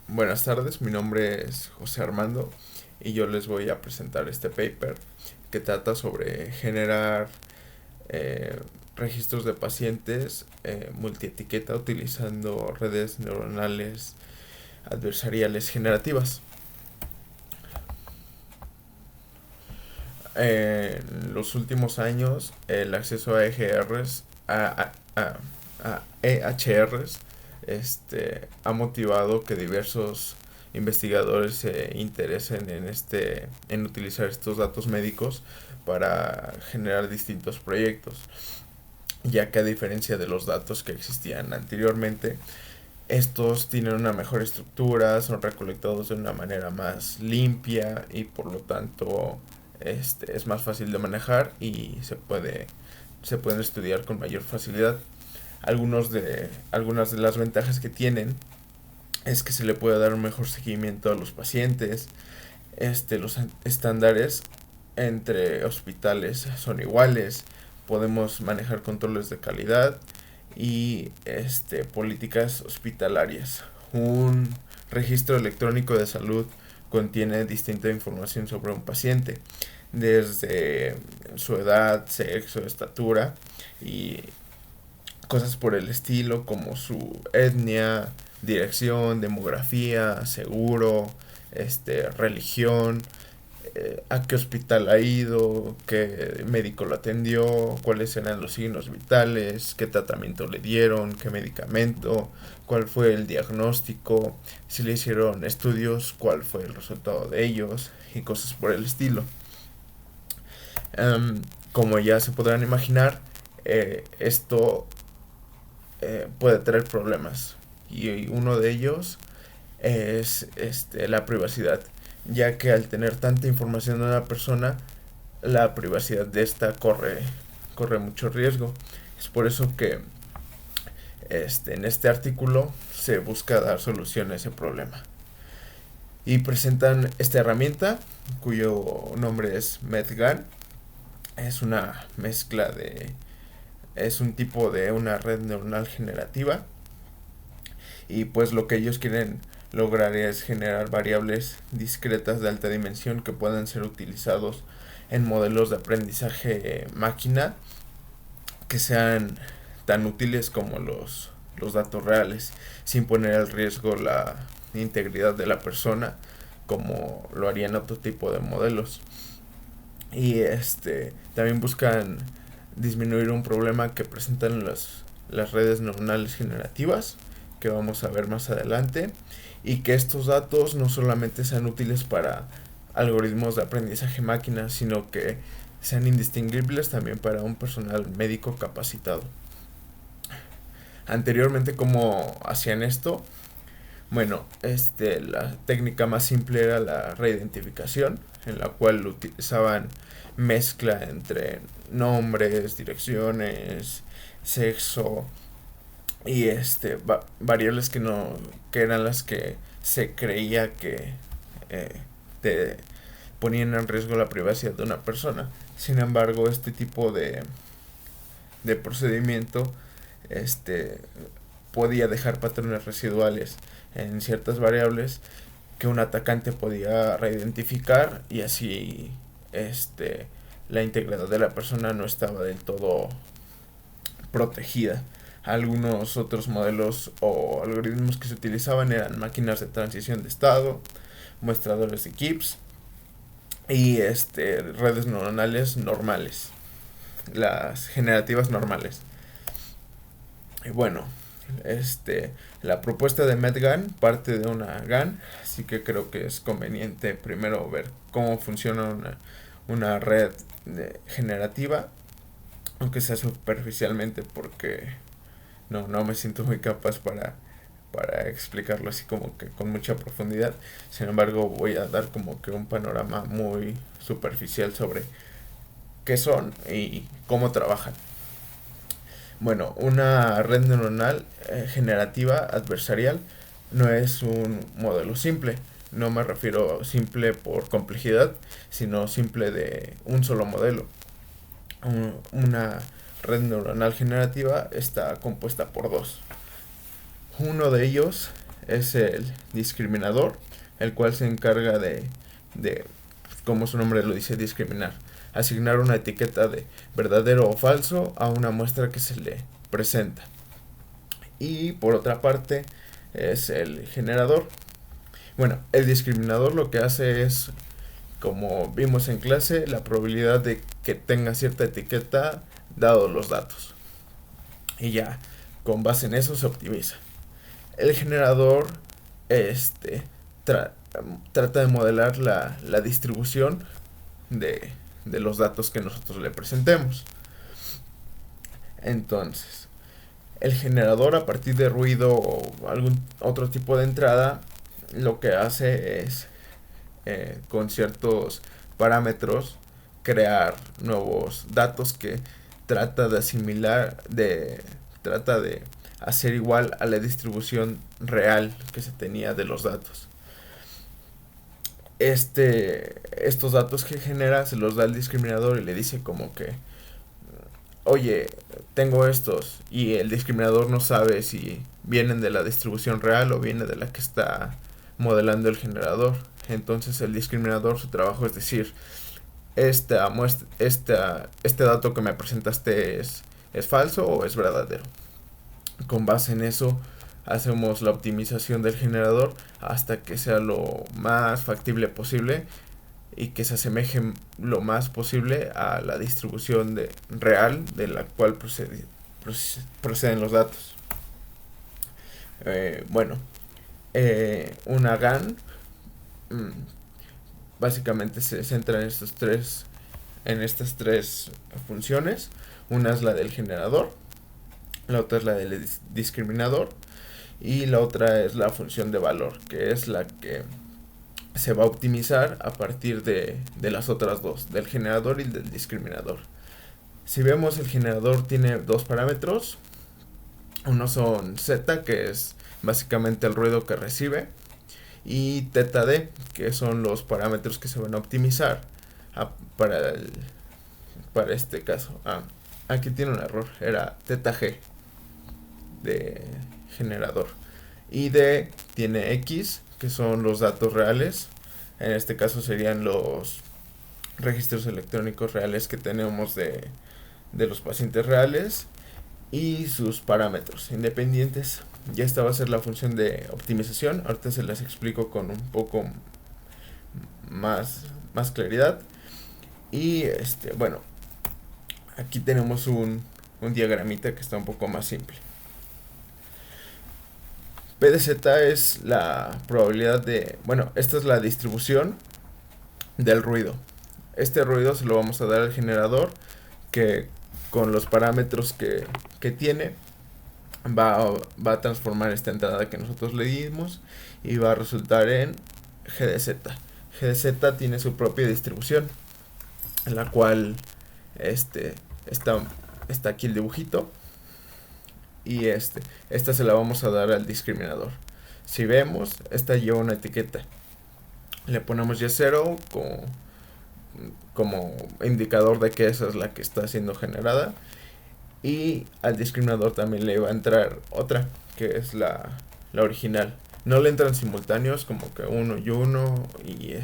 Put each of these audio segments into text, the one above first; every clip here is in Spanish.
Buenas tardes, mi nombre es José Armando y yo les voy a presentar este paper que trata sobre generar eh, registros de pacientes multietiqueta utilizando redes neuronales adversariales generativas. En los últimos años, el acceso a EGRs, a EHRs, ha motivado que diversos investigadores se interesen en utilizar estos datos médicos para generar distintos proyectos, ya que a diferencia de los datos que existían anteriormente, estos tienen una mejor estructura, son recolectados de una manera más limpia y por lo tanto es más fácil de manejar y se pueden estudiar con mayor facilidad. Algunas de las ventajas que tienen es que se le puede dar un mejor seguimiento a los pacientes. Los estándares entre hospitales son iguales. Podemos manejar controles de calidad y políticas hospitalarias. Un registro electrónico de salud contiene distinta información sobre un paciente, desde su edad, sexo, estatura y cosas por el estilo como su etnia, dirección, demografía, seguro, religión, a qué hospital ha ido, qué médico lo atendió, cuáles eran los signos vitales, qué tratamiento le dieron, qué medicamento, cuál fue el diagnóstico, si le hicieron estudios, cuál fue el resultado de ellos y cosas por el estilo. Como ya se podrán imaginar, esto puede traer problemas y uno de ellos es la privacidad, ya que al tener tanta información de una persona, la privacidad de esta corre mucho riesgo. Es por eso que en este artículo se busca dar solución a ese problema. Y presentan esta herramienta cuyo nombre es MedGAN. Es una mezcla de... Es un tipo de una red neuronal generativa. Y pues lo que ellos quieren lograr es generar variables discretas de alta dimensión que puedan ser utilizados en modelos de aprendizaje máquina que sean tan útiles como los datos reales, sin poner al riesgo la integridad de la persona como lo harían otro tipo de modelos. Y también buscan disminuir un problema que presentan las redes neuronales generativas, que vamos a ver más adelante, y que estos datos no solamente sean útiles para algoritmos de aprendizaje máquina, sino que sean indistinguibles también para un personal médico capacitado. Anteriormente, ¿cómo hacían esto? Bueno, la técnica más simple era la reidentificación, en la cual utilizaban mezcla entre nombres, direcciones, sexo y variables que eran las que se creía que te ponían en riesgo la privacidad de una persona. Sin embargo, este tipo de procedimiento este podía dejar patrones residuales en ciertas variables que un atacante podía reidentificar y así la integridad de la persona no estaba del todo protegida. Algunos otros modelos o algoritmos que se utilizaban eran máquinas de transición de estado, muestradores de Gibbs y redes neuronales normales, las generativas normales. Y bueno, la propuesta de MedGAN parte de una GAN, así que creo que es conveniente primero ver cómo funciona una red generativa, aunque sea superficialmente, porque no me siento muy capaz para explicarlo así como que con mucha profundidad. Sin embargo, voy a dar como que un panorama muy superficial sobre qué son y cómo trabajan. Bueno, una red neuronal generativa adversarial no es un modelo simple. No me refiero simple por complejidad, sino simple de un solo modelo. Una red neuronal generativa está compuesta por dos. Uno de ellos es el discriminador, el cual se encarga de como su nombre lo dice, discriminar, asignar una etiqueta de verdadero o falso a una muestra que se le presenta. Y por otra parte es el generador. Bueno, el discriminador lo que hace es, como vimos en clase, la probabilidad de que tenga cierta etiqueta dados los datos. Y ya, con base en eso se optimiza. El generador tra trata de modelar la distribución de los datos que nosotros le presentemos. Entonces, el generador, a partir de ruido o algún otro tipo de entrada, lo que hace es, con ciertos parámetros, crear nuevos datos que trata de asimilar, trata de hacer igual a la distribución real que se tenía de los datos. Estos datos que genera se los da el discriminador y le dice como que, oye, tengo estos, y el discriminador no sabe si vienen de la distribución real o viene de la que está modelando el generador. Entonces el discriminador, su trabajo es decir, este dato que me presentaste es falso o es verdadero. Con base en eso hacemos la optimización del generador hasta que sea lo más factible posible y que se asemeje lo más posible a la distribución real de la cual proceden los datos. Bueno, una GAN básicamente se centra en estas tres funciones. Una es la del generador, la otra es la del discriminador y la otra es la función de valor, que es la que se va a optimizar a partir de las otras dos, del generador y del discriminador. Si vemos, el generador tiene dos parámetros. Uno son Z, que es básicamente el ruido que recibe, y teta D, que son los parámetros que se van a optimizar para este caso. Aquí tiene un error, era teta G de generador. Y D tiene X, que son los datos reales. En este caso serían los registros electrónicos reales que tenemos de los pacientes reales y sus parámetros independientes. Ya esta va a ser la función de optimización. Ahorita se las explico con un poco más claridad. Y bueno, aquí tenemos un diagramita que está un poco más simple. P de Z es la probabilidad de, bueno, esta es la distribución del ruido. Este ruido se lo vamos a dar al generador, que con los parámetros que tiene va a transformar esta entrada que nosotros le dimos y va a resultar en G de Z. G de Z tiene su propia distribución, en la cual está aquí el dibujito, y esta se la vamos a dar al discriminador. Si vemos, esta lleva una etiqueta, le ponemos Y0 como indicador de que esa es la que está siendo generada, y al discriminador también le va a entrar otra, que es la original. No le entran simultáneos, como que uno y uno, y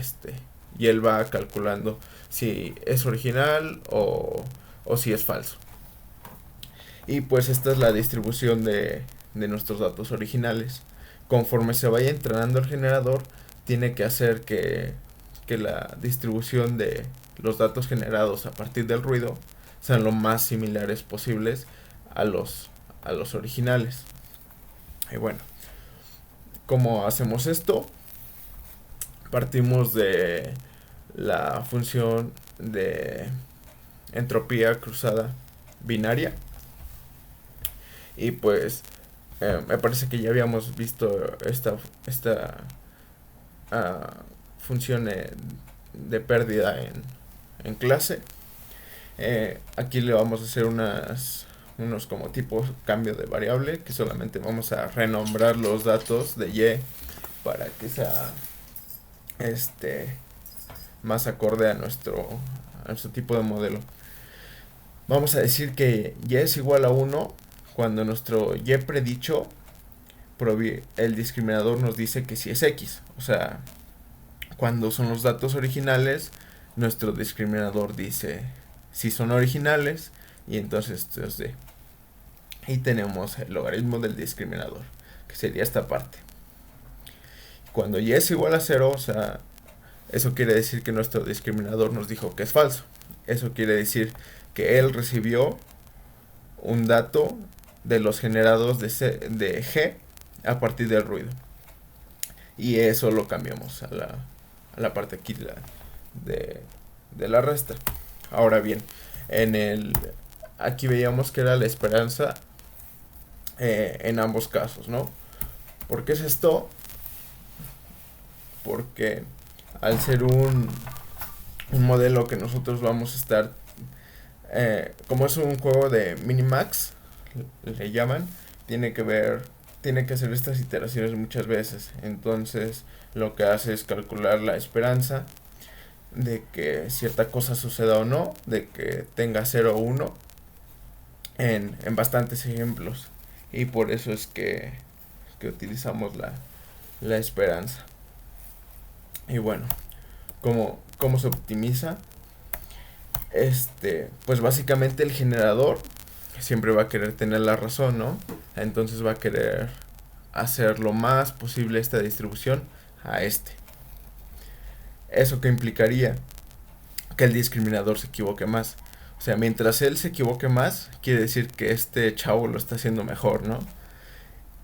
él va calculando si es original o si es falso. Y pues esta es la distribución de nuestros datos originales. Conforme se vaya entrenando el generador, tiene que hacer que la distribución de los datos generados a partir del ruido sean lo más similares posibles a los originales. Y bueno, ¿cómo hacemos esto? Partimos de la función de entropía cruzada binaria. Y pues me parece que ya habíamos visto esta función de pérdida en clase. Aquí le vamos a hacer unos como tipo cambio de variable, que solamente vamos a renombrar los datos de Y para que sea más acorde a nuestro tipo de modelo. Vamos a decir que Y es igual a 1 cuando nuestro Y predicho el discriminador nos dice que sí es X. O sea, cuando son los datos originales, nuestro discriminador dice si son originales y entonces esto es D. Y tenemos el logaritmo del discriminador, que sería esta parte. Cuando y es igual a 0, o sea, eso quiere decir que nuestro discriminador nos dijo que es falso. Eso quiere decir que él recibió un dato de los generados de G a partir del ruido. Y eso lo cambiamos a la parte aquí de la resta. Ahora bien, aquí veíamos que era la esperanza en ambos casos, ¿no? ¿Por qué es esto? Porque al ser un modelo que nosotros vamos a estar, como es un juego de minimax, le llaman, tiene que hacer estas iteraciones muchas veces. Entonces lo que hace es calcular la esperanza de que cierta cosa suceda o no, de que tenga 0 o 1 en bastantes ejemplos. Y por eso es que utilizamos la esperanza. Y bueno, ¿cómo se optimiza? Pues básicamente el generador siempre va a querer tener la razón, ¿no? Entonces va a querer hacer lo más posible esta distribución a Eso que implicaría que el discriminador se equivoque más. O sea, mientras él se equivoque más, quiere decir que este chavo lo está haciendo mejor, ¿no?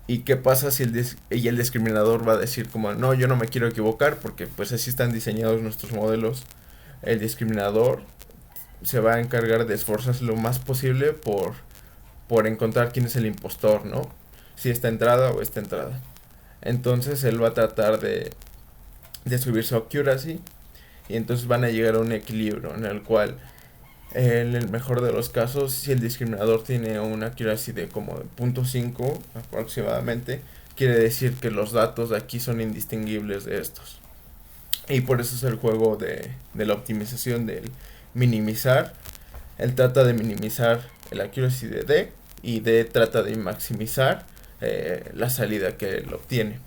¿Y qué pasa si el discriminador va a decir como, no, yo no me quiero equivocar porque pues así están diseñados nuestros modelos? El discriminador se va a encargar de esforzarse lo más posible por encontrar quién es el impostor, ¿no? Si esta entrada o esta entrada. Entonces él va a tratar de subir su accuracy y entonces van a llegar a un equilibrio en el cual en el mejor de los casos, si el discriminador tiene una accuracy de como 0.5 aproximadamente, quiere decir que los datos de aquí son indistinguibles de estos. Y por eso es el juego de la optimización, del minimizar. Él trata de minimizar el accuracy de D y D trata de maximizar la salida que él obtiene.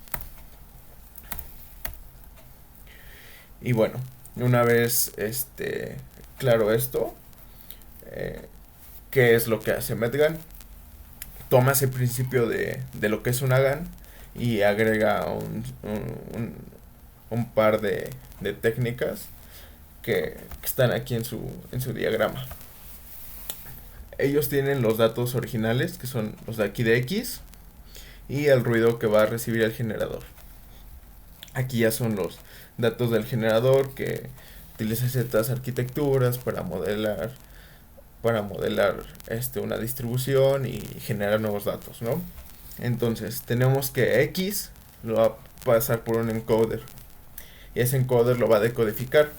Y bueno, una vez claro esto, ¿qué es lo que hace Medgan? Toma ese principio de lo que es una GAN y agrega un par de técnicas que están aquí en su diagrama. Ellos tienen los datos originales, que son los de aquí de X, y el ruido que va a recibir el generador. Aquí ya son los datos del generador que utiliza ciertas arquitecturas para modelar una distribución y generar nuevos datos, ¿no? Entonces tenemos que X lo va a pasar por un encoder y ese encoder lo va a decodificar.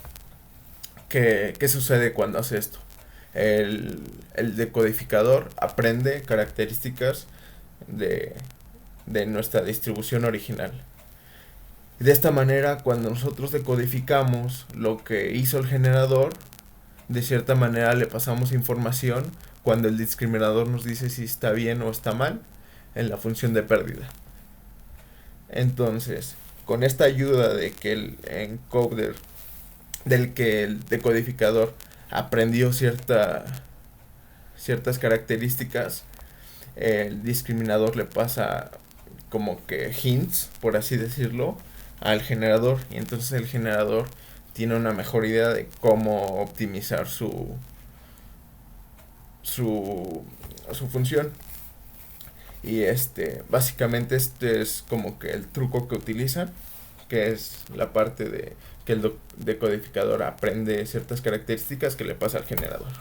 ¿Qué sucede cuando hace esto? El decodificador aprende características de nuestra distribución original. De esta manera, cuando nosotros decodificamos lo que hizo el generador, de cierta manera le pasamos información cuando el discriminador nos dice si está bien o está mal en la función de pérdida. Entonces, con esta ayuda de que el encoder, del que el decodificador aprendió ciertas características, el discriminador le pasa como que hints, por así decirlo, al generador, y entonces el generador tiene una mejor idea de cómo optimizar su función. Y básicamente este es como que el truco que utilizan, que es la parte de que el decodificador aprende ciertas características que le pasa al generador.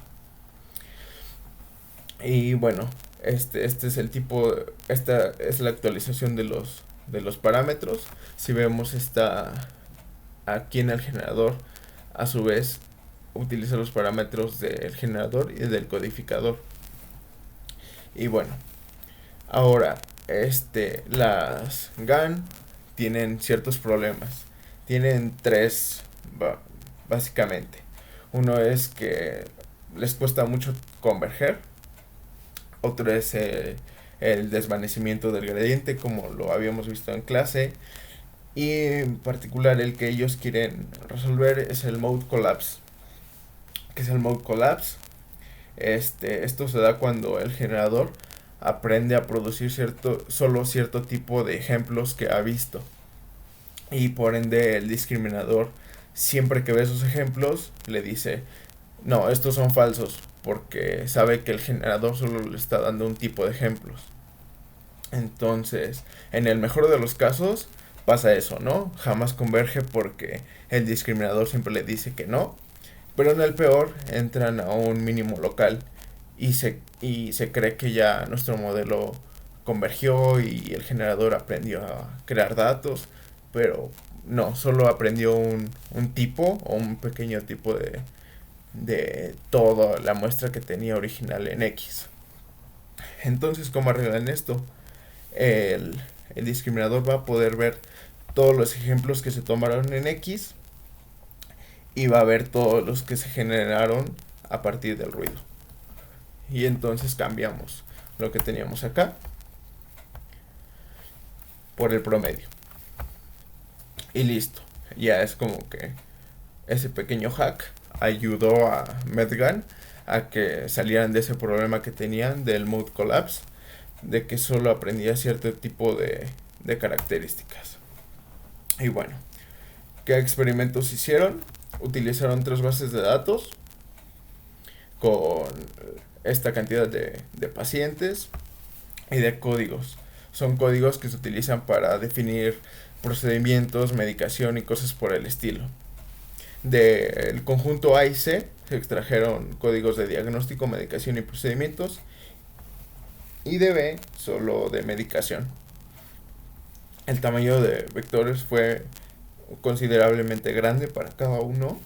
Y bueno, este es el tipo, esta es la actualización de los parámetros. Si vemos aquí en el generador, a su vez utiliza los parámetros del generador y del codificador. Y bueno, ahora las GAN tienen ciertos problemas. Tienen tres básicamente. Uno es que les cuesta mucho converger. Otro es el desvanecimiento del gradiente, como lo habíamos visto en clase. Y en particular el que ellos quieren resolver es el mode collapse. ¿Qué es el mode collapse? Esto se da cuando el generador aprende a producir solo cierto tipo de ejemplos que ha visto. Y por ende el discriminador, siempre que ve esos ejemplos, le dice, no, estos son falsos, porque sabe que el generador solo le está dando un tipo de ejemplos. Entonces, en el mejor de los casos, pasa eso, ¿no? Jamás converge porque el discriminador siempre le dice que no. Pero en el peor, entran a un mínimo local y se cree que ya nuestro modelo convergió y el generador aprendió a crear datos, pero no, solo aprendió un tipo o un pequeño tipo de toda la muestra que tenía original en X. Entonces, ¿cómo arreglan esto? El, el discriminador va a poder ver todos los ejemplos que se tomaron en X y va a ver todos los que se generaron a partir del ruido. Y entonces cambiamos lo que teníamos acá por el promedio. Y listo. Ya es como que ese pequeño hack ayudó a Medgan a que salieran de ese problema que tenían del mode collapse, de que solo aprendía cierto tipo de características. Y bueno, ¿qué experimentos hicieron? Utilizaron 3 bases de datos con esta cantidad de pacientes y de códigos. Son códigos que se utilizan para definir procedimientos, medicación y cosas por el estilo. Del conjunto A y C se extrajeron códigos de diagnóstico, medicación y procedimientos, y de B solo de medicación. El tamaño de vectores fue considerablemente grande para cada uno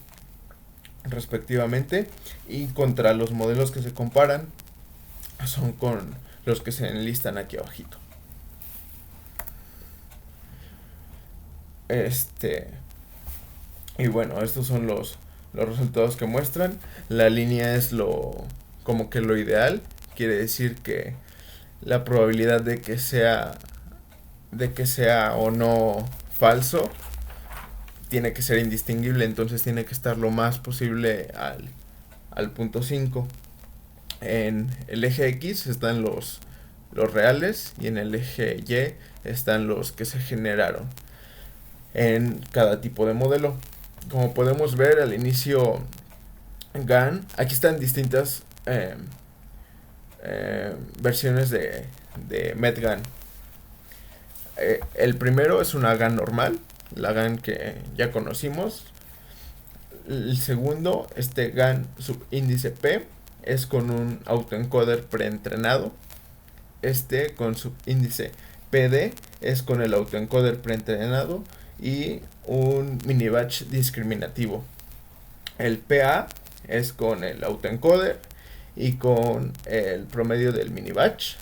respectivamente, y contra los modelos que se comparan son con los que se enlistan aquí abajito. Y bueno, estos son los resultados que muestran. La línea es como que lo ideal, quiere decir que la probabilidad de que sea o no falso tiene que ser indistinguible, entonces tiene que estar lo más posible al punto 5. En el eje X están los reales y en el eje Y están los que se generaron en cada tipo de modelo. Como podemos ver al inicio GAN, aquí están distintas versiones de MedGAN. El primero es una GAN normal, la GAN que ya conocimos. El segundo, GAN subíndice P, es con un autoencoder preentrenado. Con subíndice PD es con el autoencoder preentrenado y un mini batch discriminativo. El PA es con el autoencoder y con el promedio del mini batch.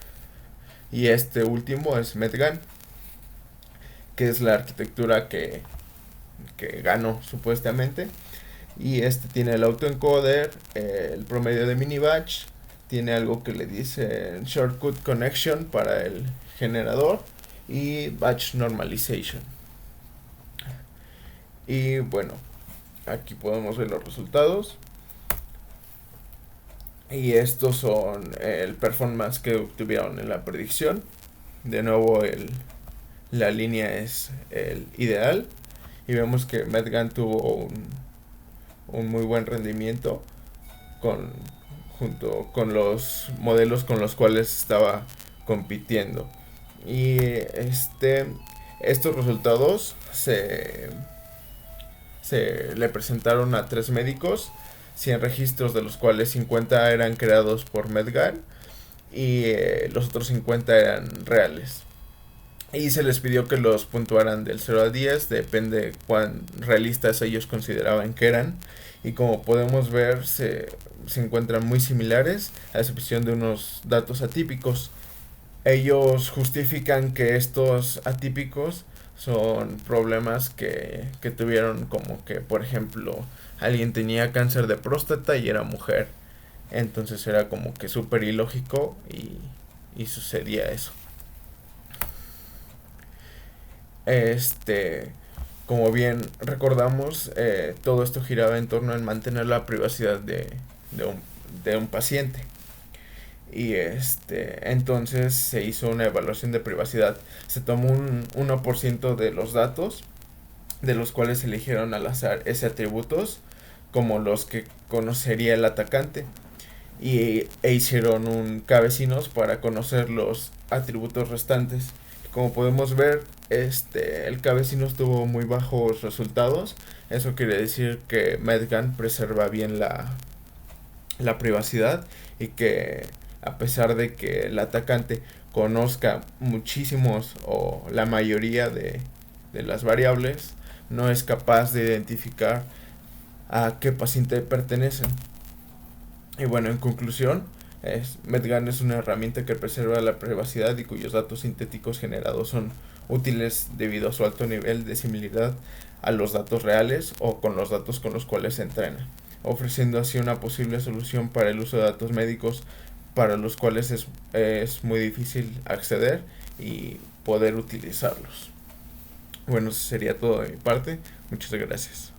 Y este último es MedGAN, que es la arquitectura que ganó supuestamente. Y tiene el autoencoder, el promedio de mini batch, tiene algo que le dice shortcut connection para el generador y batch normalization. Y bueno, aquí podemos ver los resultados. Y estos son el performance que obtuvieron en la predicción. De nuevo la línea es el ideal. Y vemos que MedGAN tuvo un muy buen rendimiento junto con los modelos con los cuales estaba compitiendo. Y estos resultados se le presentaron a 3 médicos, 100 registros de los cuales 50 eran creados por MedGAN y los otros 50 eran reales. Y se les pidió que los puntuaran del 0 a 10, depende cuán realistas ellos consideraban que eran. Y como podemos ver, se encuentran muy similares, a excepción de unos datos atípicos. Ellos justifican que estos atípicos son problemas que tuvieron, como que, por ejemplo, alguien tenía cáncer de próstata y era mujer. Entonces era como que súper ilógico y sucedía eso. Este, como bien recordamos, todo esto giraba en torno a mantener la privacidad de un, de un paciente. Y entonces se hizo una evaluación de privacidad. Se tomó un 1% de los datos, de los cuales se eligieron al azar ese atributos como los que conocería el atacante. E hicieron un cabecinos para conocer los atributos restantes. Como podemos ver, el cabecinos tuvo muy bajos resultados. Eso quiere decir que Medgan preserva bien la privacidad y que a pesar de que el atacante conozca muchísimos o la mayoría de las variables, no es capaz de identificar a qué paciente pertenecen. Y bueno, en conclusión, Medgan es una herramienta que preserva la privacidad y cuyos datos sintéticos generados son útiles debido a su alto nivel de similaridad a los datos reales o con los datos con los cuales se entrena, ofreciendo así una posible solución para el uso de datos médicos para los cuales es muy difícil acceder y poder utilizarlos. Bueno, eso sería todo de mi parte. Muchas gracias.